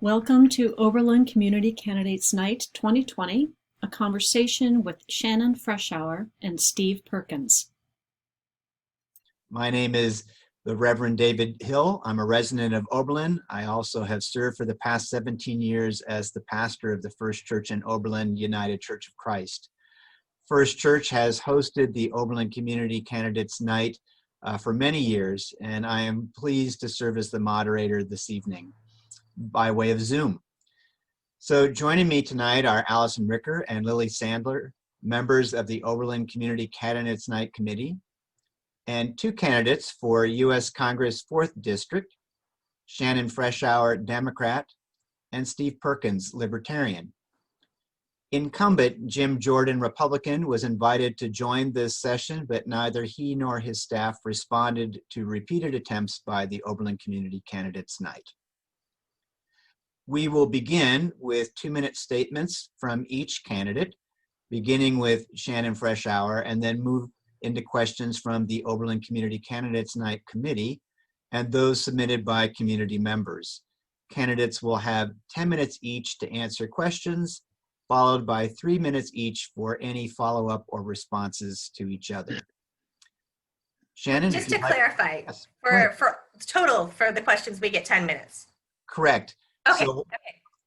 Welcome to Oberlin Community Candidates Night 2020, a conversation with Shannon Freshour and Steve Perkins. My name is the Reverend David Hill. I'm a resident of Oberlin. I also have served for the past 17 years as the pastor of the First Church in Oberlin, United Church of Christ. First Church has hosted the Oberlin Community Candidates Night for many years, and I am pleased to serve as the moderator this evening by way of Zoom. So joining me tonight are Allison Ricker and Lily Sandler, members of the Oberlin Community Candidates Night Committee, and two candidates for U.S. Congress 4th District, Shannon Freshour, Democrat, and Steve Perkins, Libertarian. Incumbent Jim Jordan, Republican, was invited to join this session, but neither he nor his staff responded to repeated attempts by the Oberlin Community Candidates Night. We will begin with 2-minute statements from each candidate, beginning with Shannon Freshour, and then move into questions from the Oberlin Community Candidates Night Committee and those submitted by community members. Candidates will have 10 minutes each to answer questions, followed by 3 minutes each for any follow-up or responses to each other. Shannon? Just to clarify, yes, for total for the questions, we get 10 minutes. Correct. Okay. So,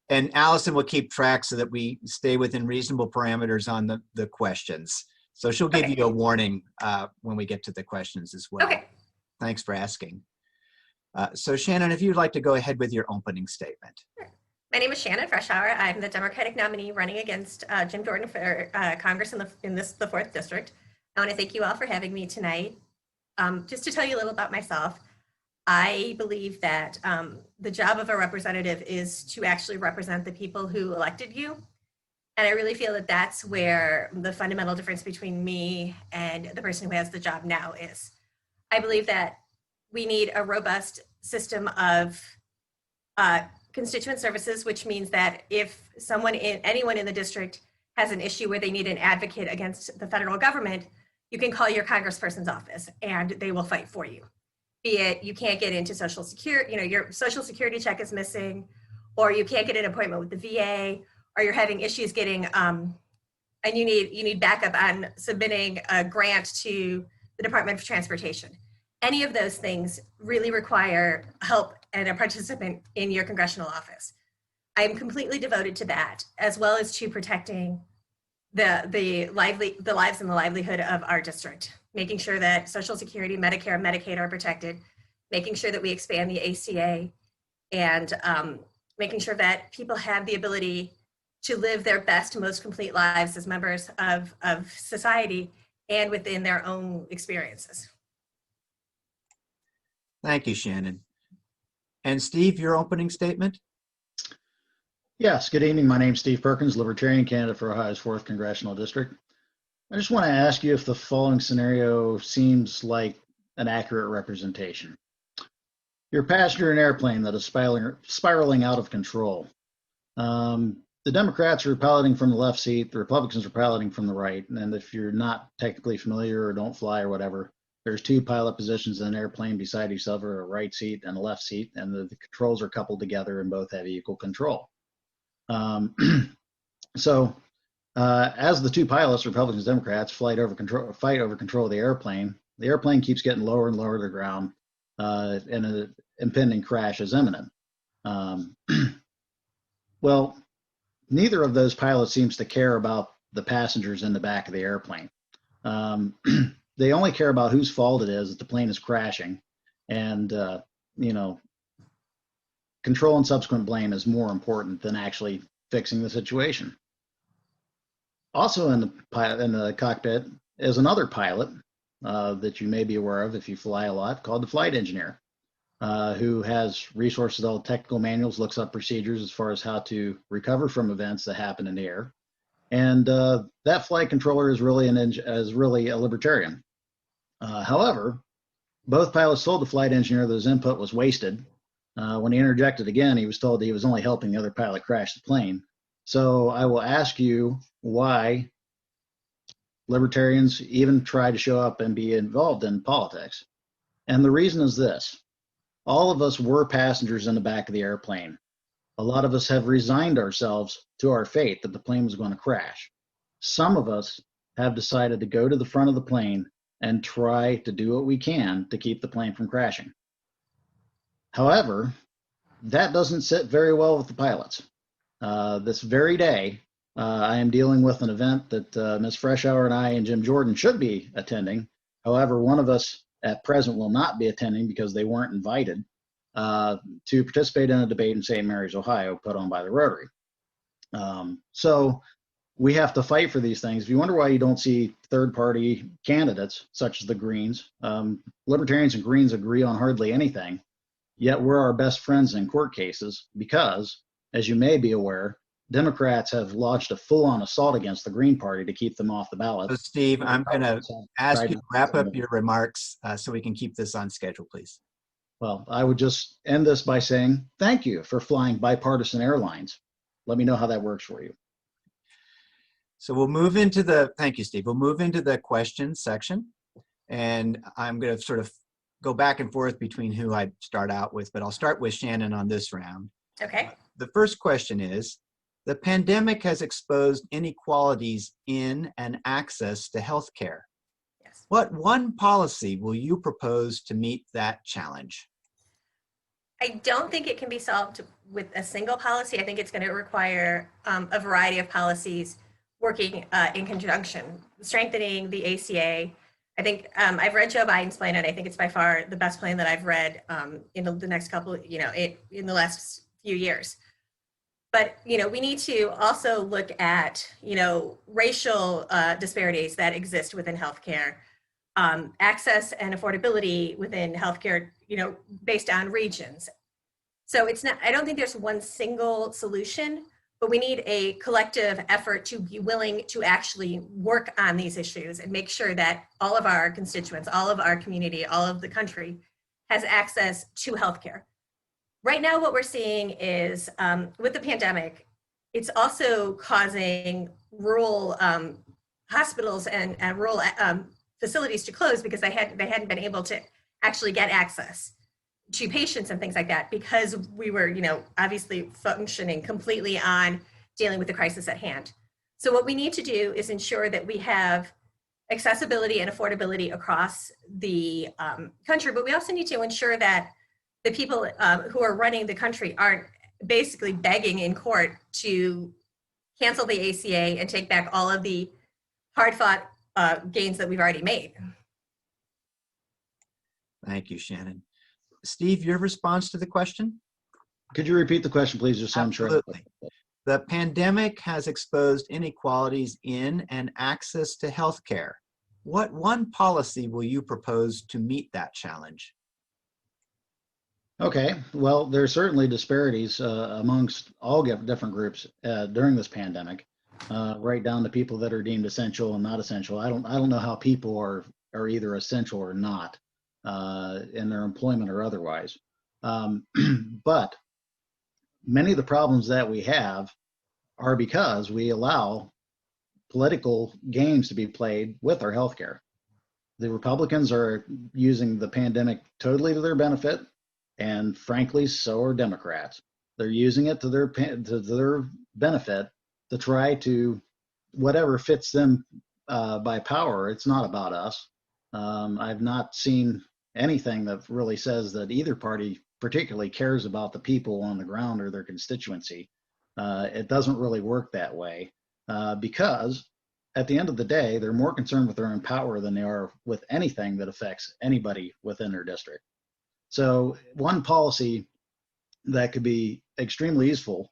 and Allison will keep track so that we stay within reasonable parameters on the questions. So she'll give you a warning when we get to the questions as well. Okay. Thanks for asking. So Shannon, if you'd like to go ahead with your opening statement. Sure. My name is Shannon Freshour. I'm the Democratic nominee running against Jim Jordan for Congress in the 4th District. I want to thank you all for having me tonight. Just to tell you a little about myself, I believe that the job of a representative is to actually represent the people who elected you. And I really feel that that's where the fundamental difference between me and the person who has the job now is. I believe that we need a robust system of constituent services, which means that if anyone in the district has an issue where they need an advocate against the federal government, you can call your congressperson's office and they will fight for you. Be it you can't get into Social Security, your Social Security check is missing, or you can't get an appointment with the VA, or you're having issues getting, and you need backup on submitting a grant to the Department of Transportation. Any of those things really require help and a participant in your congressional office. I am completely devoted to that, as well as to protecting the lives and the livelihood of our district, making sure that Social Security, Medicare, and Medicaid are protected, making sure that we expand the ACA, and making sure that people have the ability to live their best, most complete lives as members of society and within their own experiences. Thank you, Shannon. And Steve, your opening statement? Yes, good evening. My name is Steve Perkins, Libertarian candidate for Ohio's 4th Congressional District. I just want to ask you if the following scenario seems like an accurate representation. You're a passenger in an airplane that is spiraling out of control. The Democrats are piloting from the left seat, the Republicans are piloting from the right, and if you're not technically familiar or don't fly or whatever, there's 2 pilot positions in an airplane beside each other, a right seat and a left seat, and the controls are coupled together and both have equal control. So as the 2 pilots, Republicans and Democrats, fight over control of the airplane keeps getting lower and lower to the ground, and an impending crash is imminent. Well, neither of those pilots seems to care about the passengers in the back of the airplane. They only care about whose fault it is that the plane is crashing, and control and subsequent blame is more important than actually fixing the situation. Also in the cockpit is another pilot that you may be aware of if you fly a lot, called the flight engineer, who has resources, all technical manuals, looks up procedures as far as how to recover from events that happen in the air. And that flight controller is really a libertarian. However, both pilots told the flight engineer that his input was wasted. When he interjected again, he was told that he was only helping the other pilot crash the plane. So I will ask you why libertarians even try to show up and be involved in politics. And the reason is this: all of us were passengers in the back of the airplane. A lot of us have resigned ourselves to our fate that the plane was going to crash. Some of us have decided to go to the front of the plane and try to do what we can to keep the plane from crashing. However, that doesn't sit very well with the pilots. This very day, I am dealing with an event that Ms. Freshour and I and Jim Jordan should be attending. However, one of us at present will not be attending because they weren't invited to participate in a debate in St. Mary's, Ohio, put on by the Rotary. So we have to fight for these things. If you wonder why you don't see third-party candidates, such as the Greens, Libertarians and Greens agree on hardly anything, yet we're our best friends in court cases because, as you may be aware, Democrats have launched a full-on assault against the Green Party to keep them off the ballot. So Steve, I'm going to ask you to wrap up your remarks so we can keep this on schedule, please. Well, I would just end this by saying thank you for flying bipartisan airlines. Let me know how that works for you. So we'll move into the, thank you, Steve. We'll move into the questions section. And I'm going to sort of go back and forth between who I start out with, but I'll start with Shannon on this round. Okay. The first question is, the pandemic has exposed inequalities in and access to healthcare. Yes. What one policy will you propose to meet that challenge? I don't think it can be solved with a single policy. I think it's going to require a variety of policies working in conjunction, strengthening the ACA. I think I've read Joe Biden's plan, and I think it's by far the best plan that I've read in the next couple, in the last few years. But, we need to also look at, racial disparities that exist within healthcare, access and affordability within healthcare, based on regions. So I don't think there's one single solution, but we need a collective effort to be willing to actually work on these issues and make sure that all of our constituents, all of our community, all of the country has access to healthcare. Right now, what we're seeing is with the pandemic, it's also causing rural hospitals and rural facilities to close because they hadn't been able to actually get access to patients and things like that because we were, obviously functioning completely on dealing with the crisis at hand. So what we need to do is ensure that we have accessibility and affordability across the country, but we also need to ensure that the people who are running the country aren't basically begging in court to cancel the ACA and take back all of the hard-fought gains that we've already made. Thank you, Shannon. Steve, your response to the question? Could you repeat the question, please, just so I'm sure? Absolutely. The pandemic has exposed inequalities in and access to healthcare. What one policy will you propose to meet that challenge? Okay, well, there's certainly disparities amongst all different groups during this pandemic, right down to people that are deemed essential and not essential. I don't know how people are either essential or not in their employment or otherwise. But many of the problems that we have are because we allow political games to be played with our healthcare. The Republicans are using the pandemic totally to their benefit. And frankly, so are Democrats. They're using it to their benefit to try to whatever fits them by power. It's not about us. I've not seen anything that really says that either party particularly cares about the people on the ground or their constituency. It doesn't really work that way because at the end of the day, they're more concerned with their own power than they are with anything that affects anybody within their district. So one policy that could be extremely useful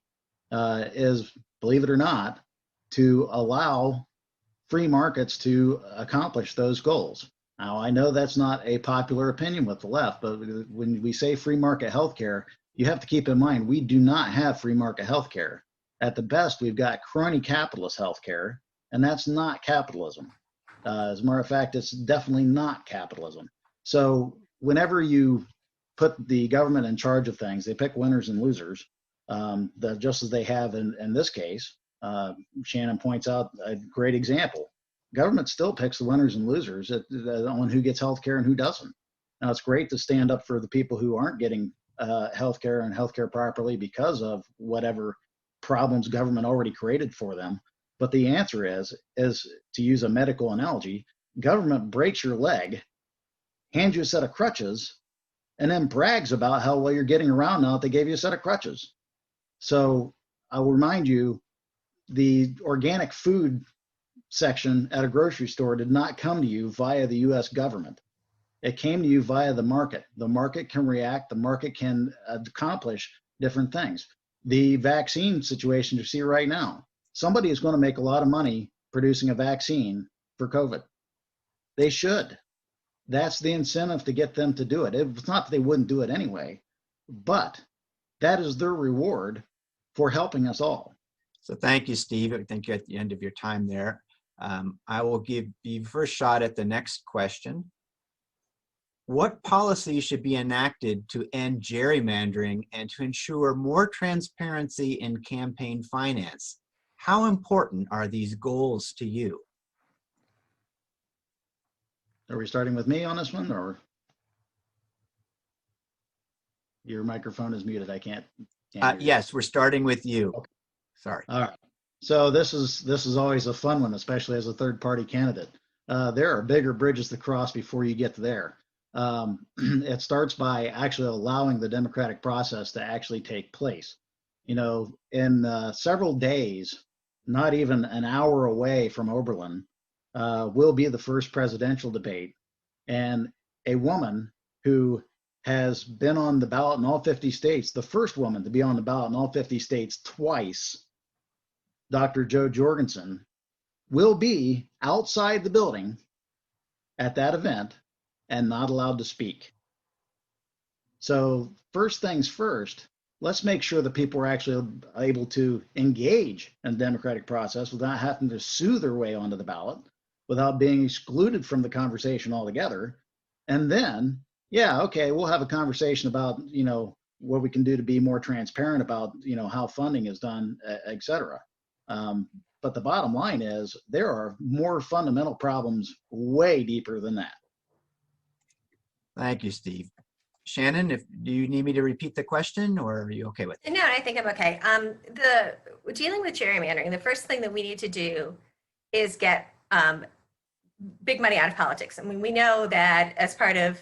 is, believe it or not, to allow free markets to accomplish those goals. Now, I know that's not a popular opinion with the left, but when we say free market healthcare, you have to keep in mind we do not have free market healthcare. At the best, we've got crony capitalist healthcare, and that's not capitalism. As a matter of fact, it's definitely not capitalism. So whenever you put the government in charge of things, they pick winners and losers, just as they have in this case. Shannon points out a great example. Government still picks the winners and losers on who gets health care and who doesn't. Now, it's great to stand up for the people who aren't getting healthcare and healthcare properly because of whatever problems government already created for them. But the answer is to use a medical analogy, government breaks your leg, hands you a set of crutches, and then brags about how well you're getting around now that they gave you a set of crutches. So I'll remind you, the organic food section at a grocery store did not come to you via the US government. It came to you via the market. The market can react, the market can accomplish different things. The vaccine situation you see right now, somebody is going to make a lot of money producing a vaccine for COVID. They should. That's the incentive to get them to do it. It's not that they wouldn't do it anyway, but that is their reward for helping us all. So thank you, Steve. I think you're at the end of your time there. I will give you first shot at the next question. What policies should be enacted to end gerrymandering and to ensure more transparency in campaign finance? How important are these goals to you? Are we starting with me on this one, or your microphone is muted? I can't hear you. Yes, we're starting with you. Okay. Sorry. All right. So this is always a fun one, especially as a third-party candidate. There are bigger bridges to cross before you get there. It starts by actually allowing the democratic process to actually take place. You know, in several days, not even an hour away from Oberlin, will be the first presidential debate. And a woman who has been on the ballot in all 50 states, the first woman to be on the ballot in all 50 states twice, Dr. Jo Jorgensen, will be outside the building at that event and not allowed to speak. So first things first, let's make sure that people are actually able to engage in the democratic process without having to sue their way onto the ballot, without being excluded from the conversation altogether. And then, yeah, okay, we'll have a conversation about, you know, what we can do to be more transparent about, you know, how funding is done, et cetera. But the bottom line is there are more fundamental problems way deeper than that. Thank you, Steve. Shannon, do you need me to repeat the question, or are you okay with it? No, I think I'm okay. Dealing with gerrymandering, the first thing that we need to do is get big money out of politics. I mean, we know that as part of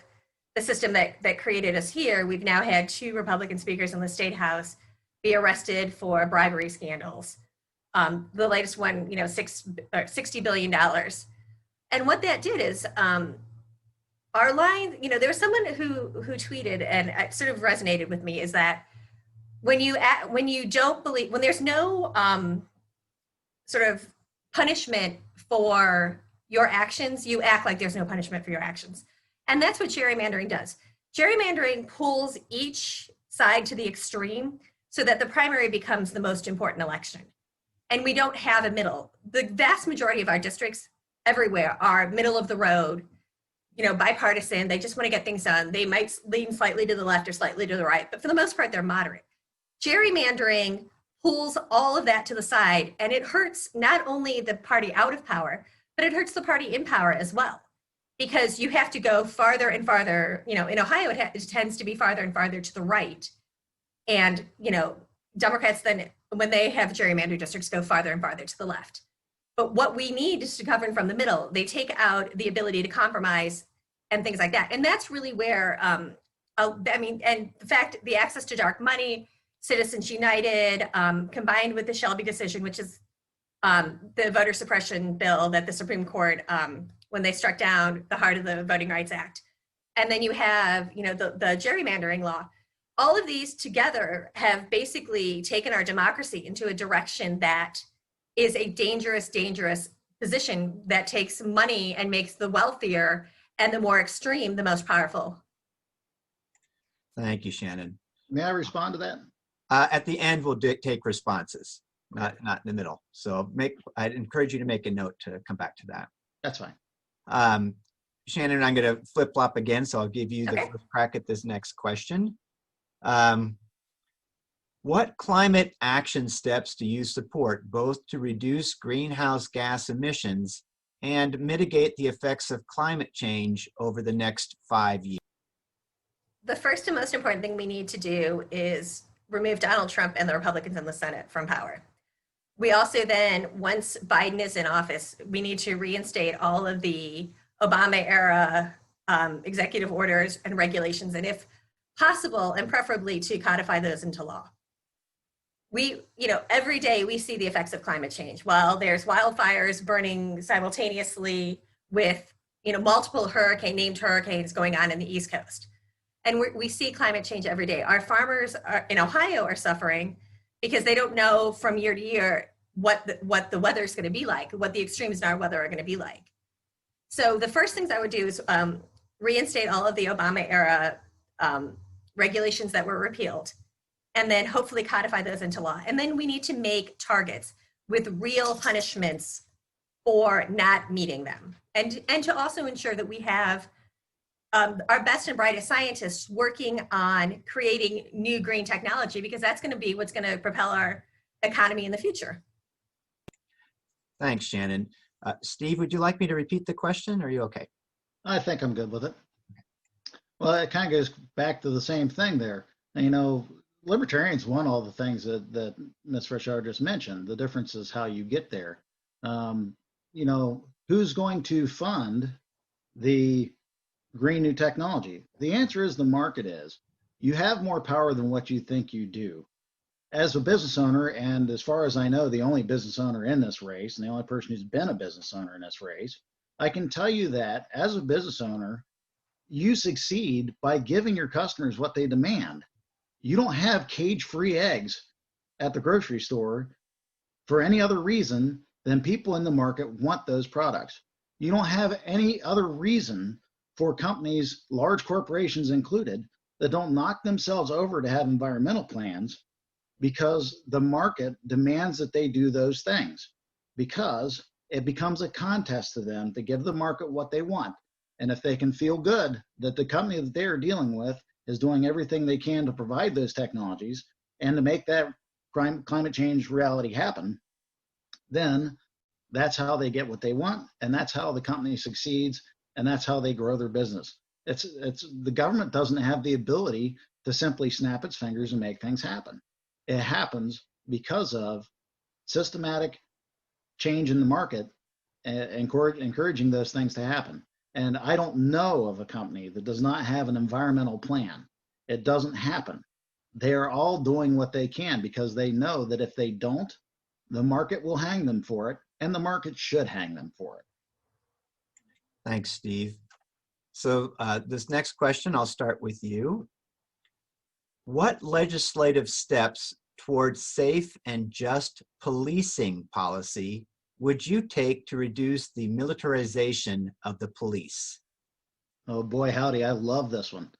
the system that created us here, we've now had 2 Republican speakers in the State House be arrested for bribery scandals. The latest one, you know, $60 billion. And what that did is our line, you know, there was someone who tweeted, and it sort of resonated with me, is that when you don't believe, when there's no sort of punishment for your actions, you act like there's no punishment for your actions. And that's what gerrymandering does. Gerrymandering pulls each side to the extreme so that the primary becomes the most important election. And we don't have a middle. The vast majority of our districts everywhere are middle of the road, you know, bipartisan. They just want to get things done. They might lean slightly to the left or slightly to the right, but for the most part, they're moderate. Gerrymandering pulls all of that to the side, and it hurts not only the party out of power, but it hurts the party in power as well, because you have to go farther and farther. You know, in Ohio, it tends to be farther and farther to the right. And, you know, Democrats then, when they have gerrymandered districts, go farther and farther to the left. But what we need is to govern from the middle. They take out the ability to compromise and things like that. And that's really where, I mean, and the fact, the access to dark money, Citizens United, combined with the Shelby decision, which is the voter suppression bill that the Supreme Court, when they struck down the heart of the Voting Rights Act. And then you have, you know, the gerrymandering law. All of these together have basically taken our democracy into a direction that is a dangerous, dangerous position that takes money and makes the wealthier and the more extreme the most powerful. Thank you, Shannon. May I respond to that? At the end, we'll take responses, not in the middle. So I'd encourage you to make a note to come back to that. That's fine. Shannon, I'm going to flip-flop again, so I'll give you the first crack at this next question. What climate action steps do you support, both to reduce greenhouse gas emissions and mitigate the effects of climate change over the next 5 years? The first and most important thing we need to do is remove Donald Trump and the Republicans in the Senate from power. We also then, once Biden is in office, we need to reinstate all of the Obama era executive orders and regulations, and if possible, and preferably to codify those into law. Every day we see the effects of climate change. While there's wildfires burning simultaneously with, multiple named hurricanes going on in the East Coast. And we see climate change every day. Our farmers in Ohio are suffering because they don't know from year to year what the weather is going to be like, what the extremes in our weather are going to be like. So the first things I would do is reinstate all of the Obama era regulations that were repealed, and then hopefully codify those into law. And then we need to make targets with real punishments for not meeting them, and to also ensure that we have our best and brightest scientists working on creating new green technology, because that's going to be what's going to propel our economy in the future. Thanks, Shannon. Steve, would you like me to repeat the question? Or are you okay? I think I'm good with it. Well, it kind of goes back to the same thing there. Libertarians want all the things that Ms. Freshour just mentioned. The difference is how you get there. Who's going to fund the green new technology? The answer is the market is. You have more power than what you think you do. As a business owner, and as far as I know, the only business owner in this race, and the only person who's been a business owner in this race, I can tell you that as a business owner, you succeed by giving your customers what they demand. You don't have cage-free eggs at the grocery store for any other reason than people in the market want those products. You don't have any other reason for companies, large corporations included, that don't knock themselves over to have environmental plans, because the market demands that they do those things, because it becomes a contest to them to give the market what they want. And if they can feel good that the company that they are dealing with is doing everything they can to provide those technologies and to make that climate change reality happen, then that's how they get what they want, and that's how the company succeeds, and that's how they grow their business. It's the government doesn't have the ability to simply snap its fingers and make things happen. It happens because of systematic change in the market and encouraging those things to happen. And I don't know of a company that does not have an environmental plan. It doesn't happen. They are all doing what they can because they know that if they don't, the market will hang them for it, and the market should hang them for it. Thanks, Steve. So this next question, I'll start with you. What legislative steps towards safe and just policing policy would you take to reduce the militarization of the police? Oh boy, howdy, I love this one.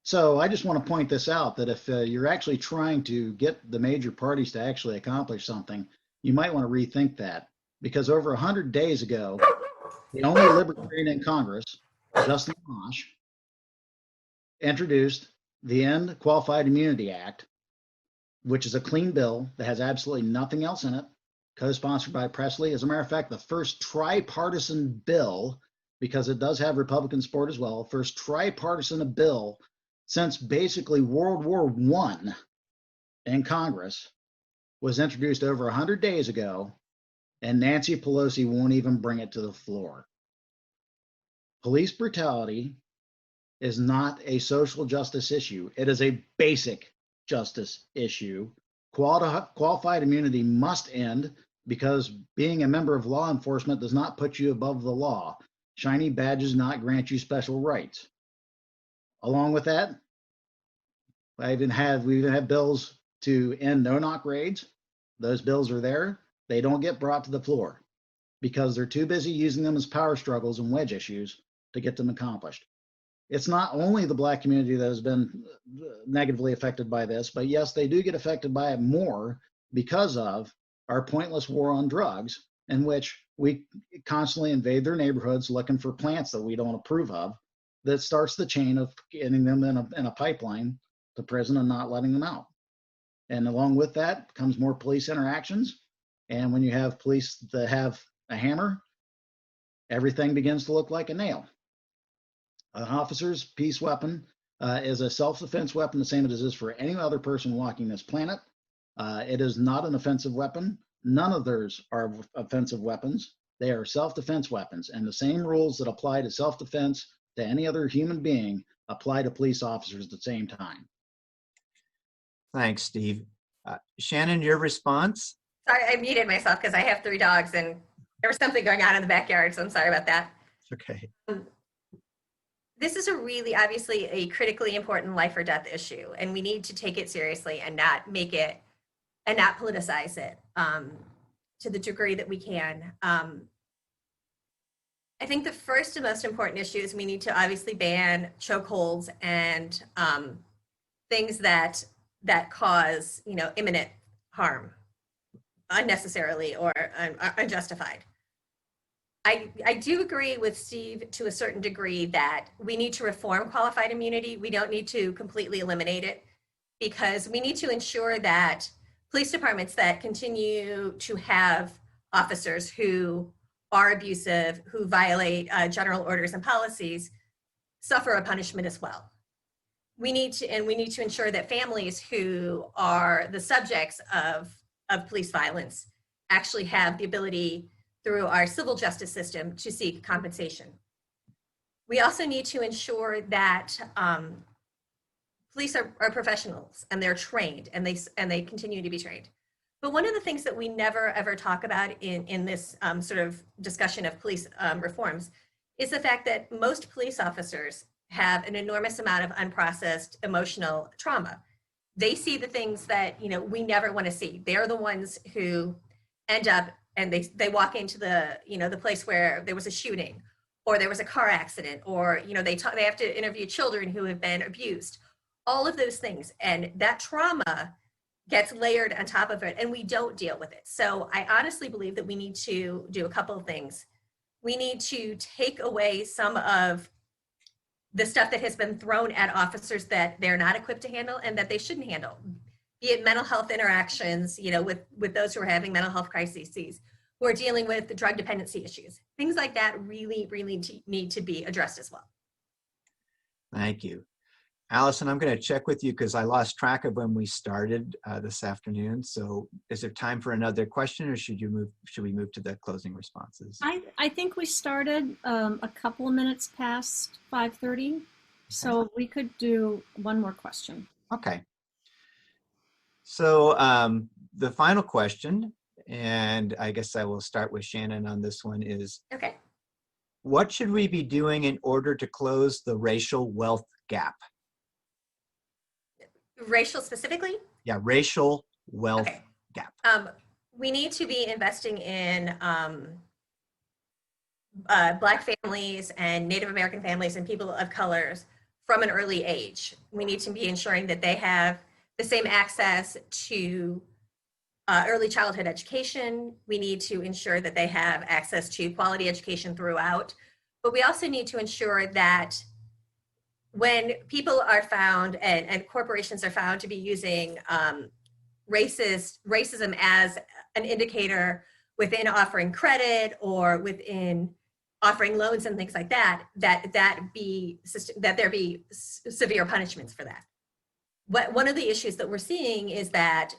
So I just want to point this out, that if you're actually trying to get the major parties to actually accomplish something, you might want to rethink that. Because over 100 days ago, the only libertarian in Congress, Justin Amash, introduced the End Qualified Immunity Act, which is a clean bill that has absolutely nothing else in it, co-sponsored by Presley. As a matter of fact, the first tripartisan bill, because it does have Republican support as well, first tripartisan bill since basically World War I in Congress, was introduced over 100 days ago, and Nancy Pelosi won't even bring it to the floor. Police brutality is not a social justice issue. It is a basic justice issue. Qualified immunity must end, because being a member of law enforcement does not put you above the law. Shiny badges do not grant you special rights. Along with that, we even have bills to end no-knock raids. Those bills are there. They don't get brought to the floor because they're too busy using them as power struggles and wedge issues to get them accomplished. It's not only the Black community that has been negatively affected by this, but yes, they do get affected by it more because of our pointless war on drugs, in which we constantly invade their neighborhoods looking for plants that we don't approve of, that starts the chain of getting them in a pipeline to prison and not letting them out. And along with that comes more police interactions. And when you have police that have a hammer, everything begins to look like a nail. An officer's peace weapon is a self-defense weapon, the same as it is for any other person walking this planet. It is not an offensive weapon. None of theirs are offensive weapons. They are self-defense weapons, and the same rules that apply to self-defense to any other human being apply to police officers at the same time. Thanks, Steve. Shannon, your response? Sorry, I muted myself because I have 3 dogs and there was something going on in the backyard, so I'm sorry about that. Okay. This is a really, obviously, a critically important life or death issue, and we need to take it seriously and not make it, and not politicize it to the degree that we can. I think the first and most important issue is we need to obviously ban chokeholds and things that cause, imminent harm, unnecessarily or unjustified. I do agree with Steve to a certain degree that we need to reform qualified immunity. We don't need to completely eliminate it, because we need to ensure that police departments that continue to have officers who are abusive, who violate general orders and policies, suffer a punishment as well. We need to ensure that families who are the subjects of police violence actually have the ability through our civil justice system to seek compensation. We also need to ensure that police are professionals and they're trained and they continue to be trained. But one of the things that we never ever talk about in this sort of discussion of police reforms is the fact that most police officers have an enormous amount of unprocessed emotional trauma. They see the things that we never want to see. They're the ones who end up and they walk into the the place where there was a shooting or there was a car accident, or they have to interview children who have been abused. All of those things, and that trauma gets layered on top of it, and we don't deal with it. So I honestly believe that we need to do a couple of things. We need to take away some of the stuff that has been thrown at officers that they're not equipped to handle and that they shouldn't handle, be it mental health interactions, with those who are having mental health crises, who are dealing with drug dependency issues. Things like that really, really need to be addressed as well. Thank you. Allison, I'm going to check with you because I lost track of when we started this afternoon. So is there time for another question, or should we move to the closing responses? I think we started a couple of minutes past 5:30, so we could do one more question. Okay. So the final question, and I guess I will start with Shannon on this one, is okay. What should we be doing in order to close the racial wealth gap? Racial specifically? Yeah, racial wealth gap. We need to be investing in Black families and Native American families and people of colors from an early age. We need to be ensuring that they have the same access to early childhood education. We need to ensure that they have access to quality education throughout. But we also need to ensure that when people are found and corporations are found to be using racism as an indicator within offering credit or within offering loans and things like that, that there be severe punishments for that. One of the issues that we're seeing is that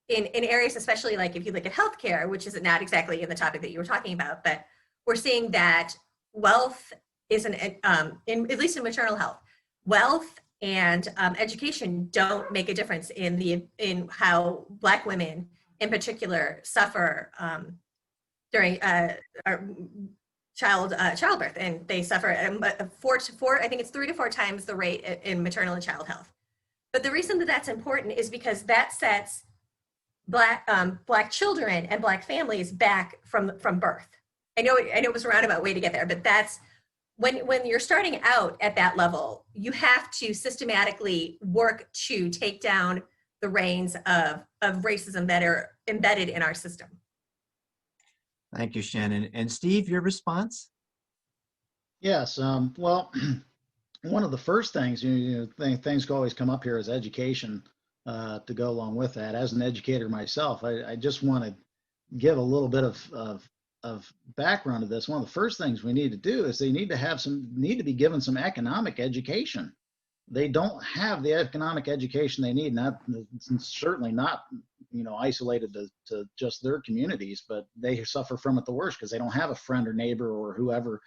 in areas, especially like if you look at healthcare, which is not exactly in the topic that you were talking about, but we're seeing that wealth is at least in maternal health, wealth and education don't make a difference in how Black women in particular suffer during childbirth, and they suffer I think it's 3 to 4 times the rate in maternal and child health. But the reason that that's important is because that sets Black children and Black families back from birth. I know it was a roundabout way to get there, but that's when you're starting out at that level, you have to systematically work to take down the reins of racism that are embedded in our system. Thank you, Shannon. And Steve, your response? Yes. Well, one of the first things, things always come up here is education to go along with that. As an educator myself, I just want to give a little bit of background to this. One of the first things we need to do is they need to be given some economic education. they don't have the economic education they need. And that's certainly not, isolated to just their communities, but they suffer from it the worst because they don't have a friend or neighbor or whoever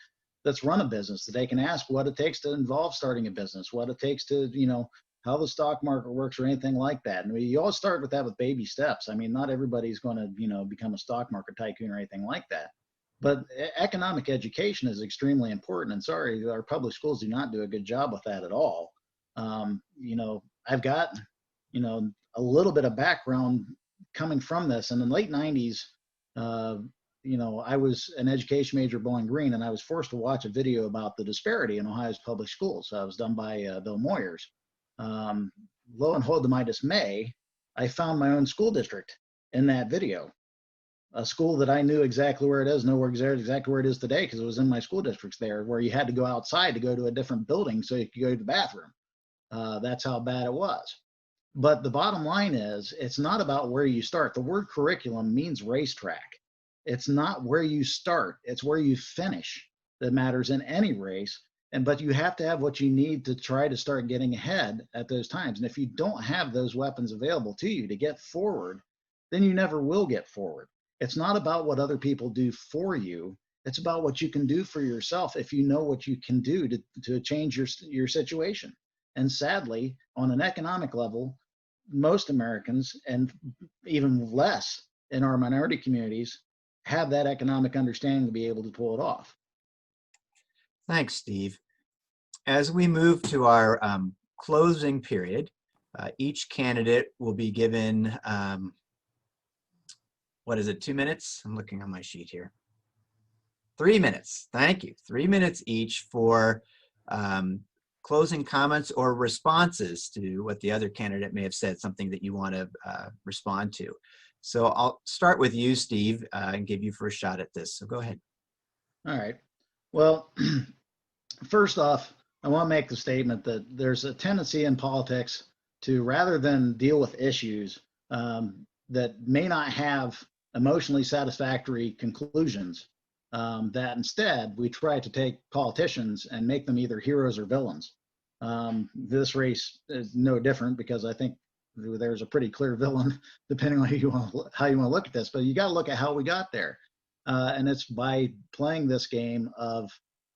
that's run a business that they can ask what it takes to involve starting a business, what it takes to, how the stock market works or anything like that. And you always start with that with baby steps. I mean, not everybody's going to, become a stock market tycoon or anything like that. But economic education is extremely important. And sorry, our public schools do not do a good job with that at all. I've got, a little bit of background coming from this. In the late 90s, I was an education major at Bowling Green, and I was forced to watch a video about the disparity in Ohio's public schools. It was done by Bill Moyers. Lo and behold, to my dismay, I found my own school district in that video. A school that I knew exactly where it is, exactly where it is today, because it was in my school districts there, where you had to go outside to go to a different building so you could go to the bathroom. That's how bad it was. But the bottom line is, it's not about where you start. The word curriculum means racetrack. It's not where you start, it's where you finish that matters in any race. But you have to have what you need to try to start getting ahead at those times. And if you don't have those weapons available to you to get forward, then you never will get forward. It's not about what other people do for you. It's about what you can do for yourself if you know what you can do to change your situation. And sadly, on an economic level, most Americans, and even less in our minority communities, have that economic understanding to be able to pull it off. Thanks, Steve. As we move to our closing period, each candidate will be given, 2 minutes? I'm looking on my sheet here. 3 minutes. Thank you. 3 minutes each for closing comments or responses to what the other candidate may have said, something that you want to respond to. So I'll start with you, Steve, and give you first shot at this. So go ahead. All right. Well, first off, I want to make the statement that there's a tendency in politics to, rather than deal with issues that may not have emotionally satisfactory conclusions, that instead we try to take politicians and make them either heroes or villains. This race is no different, because I think there's a pretty clear villain depending on how you want to look at this. But you got to look at how we got there, and it's by playing this game of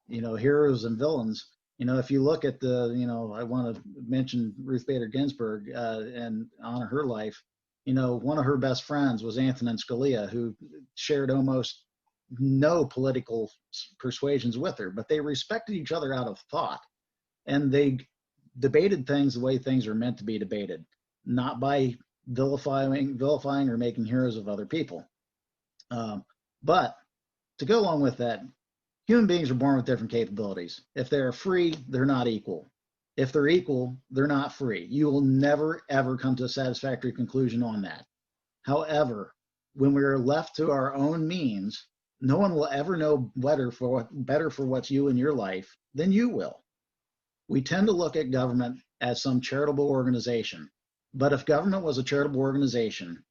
heroes and villains. If you look at I want to mention Ruth Bader Ginsburg and honor her life. One of her best friends was Antonin Scalia, who shared almost no political persuasions with her, but they respected each other out of thought, and they debated things the way things are meant to be debated, not by vilifying or making heroes of other people. But to go along with that, human beings are born with different capabilities. If they're free, they're not equal. If they're equal, they're not free. You will never, ever come to a satisfactory conclusion on that. However, when we're left to our own means, no one will ever know better for what's you in your life than you will. We tend to look at government as some charitable organization. But if government was a charitable organization,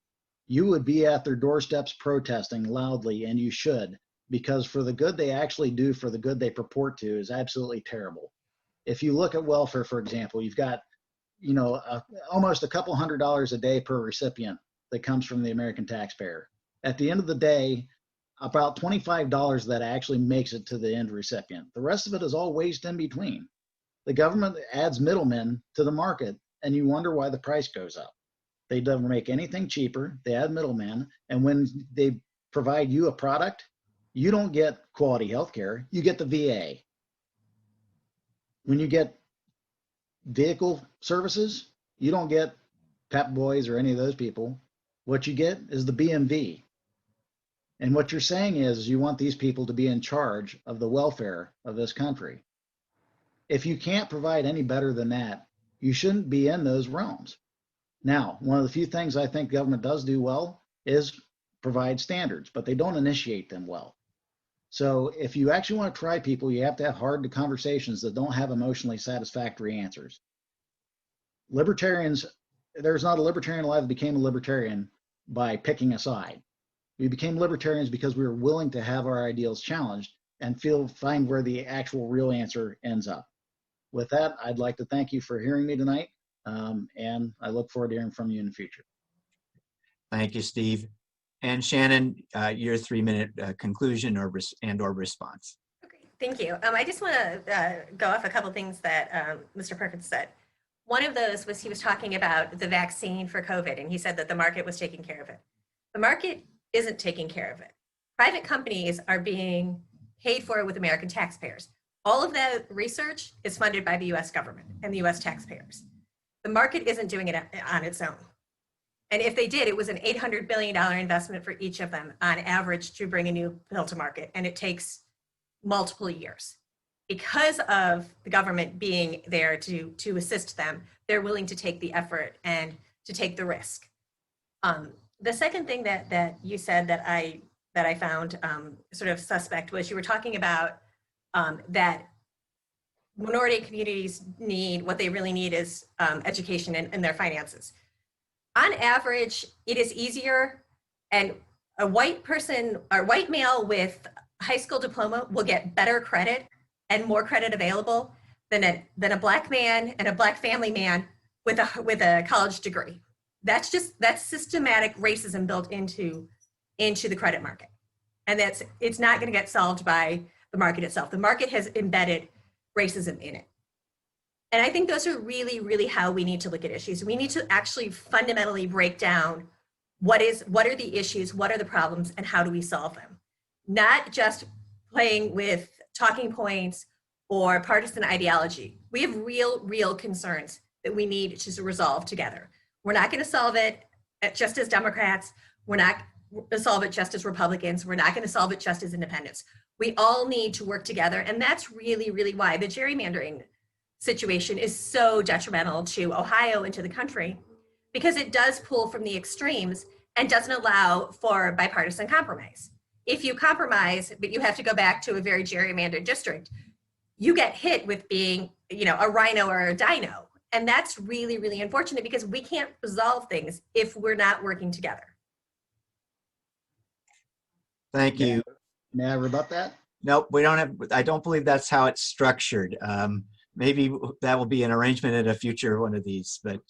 you would be at their doorsteps protesting loudly, and you should, because for the good they actually do, for the good they purport to, is absolutely terrible. If you look at welfare, for example, you've got, almost a couple $100s a day per recipient that comes from the American taxpayer. At the end of the day, about $25 that actually makes it to the end recipient. The rest of it is all waste in between. The government adds middlemen to the market, and you wonder why the price goes up. They don't make anything cheaper. They add middlemen, and when they provide you a product, you don't get quality health care. You get the VA. When you get vehicle services, you don't get Pep Boys or any of those people. What you get is the BMV. And what you're saying is you want these people to be in charge of the welfare of this country. If you can't provide any better than that, you shouldn't be in those realms. Now, one of the few things I think government does do well is provide standards, but they don't initiate them well. So if you actually want to try people, you have to have hard conversations that don't have emotionally satisfactory answers. Libertarians, there's not a libertarian alive that became a libertarian by picking a side. We became libertarians because we were willing to have our ideals challenged and find where the actual real answer ends up. with that, I'd like to thank you for hearing me tonight, and I look forward to hearing from you in the future. Thank you, Steve. And Shannon, your 3-minute conclusion or response. Okay, thank you. I just want to go off a couple things that Mr. Perkins said. One of those was he was talking about the vaccine for COVID, and he said that the market was taking care of it. The market isn't taking care of it. Private companies are being paid for with American taxpayers. All of that research is funded by the US government and the US taxpayers. The market isn't doing it on its own. And if they did, it was an $800 billion investment for each of them on average to bring a new pill to market. And it takes multiple years. Because of the government being there to assist them, they're willing to take the effort and to take the risk. The second thing that you said that I found sort of suspect was you were talking about that minority communities need, what they really need is education and their finances. On average, it is easier, and a white person or white male with a high school diploma will get better credit and more credit available than a black man and a black family man with a college degree. That's systematic racism built into the credit market. And it's not going to get solved by the market itself. The market has embedded racism in it. And I think those are really, really how we need to look at issues. We need to actually fundamentally break down what are the issues, what are the problems, and how do we solve them? Not just playing with talking points or partisan ideology. We have real concerns that we need to resolve together. We're not going to solve it just as Democrats. We're not going to solve it just as Republicans. We're not going to solve it just as independents. We all need to work together. And that's really, really why the gerrymandering situation is so detrimental to Ohio and to the country, because it does pull from the extremes and doesn't allow for bipartisan compromise. If you compromise, but you have to go back to a very gerrymandered district, you get hit with being, a rhino or a dino. And that's really, really unfortunate because we can't resolve things if we're not working together. Thank you. May I rebut that? Nope, I don't believe that's how it's structured. Maybe that will be an arrangement in a future one of these, but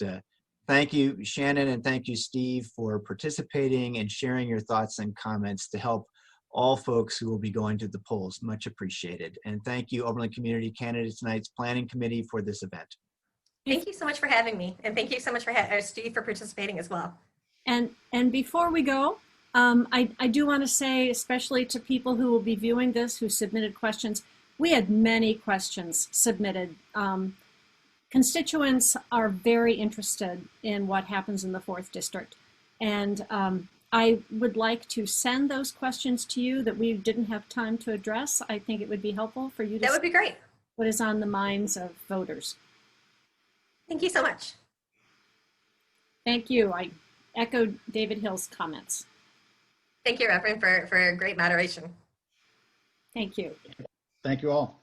thank you, Shannon, and thank you, Steve, for participating and sharing your thoughts and comments to help all folks who will be going to the polls. Much appreciated. And thank you, Oberlin Community Candidates Night's Planning Committee, for this event. Thank you so much for having me. And thank you so much for Steve for participating as well. And before we go, I do want to say, especially to people who will be viewing this, who submitted questions, we had many questions submitted. Constituents are very interested in what happens in the 4th District. And I would like to send those questions to you that we didn't have time to address. I think it would be helpful for you to That would be great. What is on the minds of voters. Thank you so much. Thank you. I echo David Hill's comments. Thank you, Reverend, for great moderation. Thank you. Thank you all.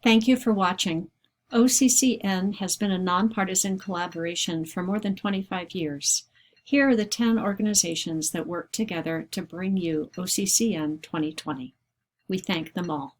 Thank you for watching. OCCN has been a nonpartisan collaboration for more than 25 years. Here are the 10 organizations that work together to bring you OCCN 2020. We thank them all.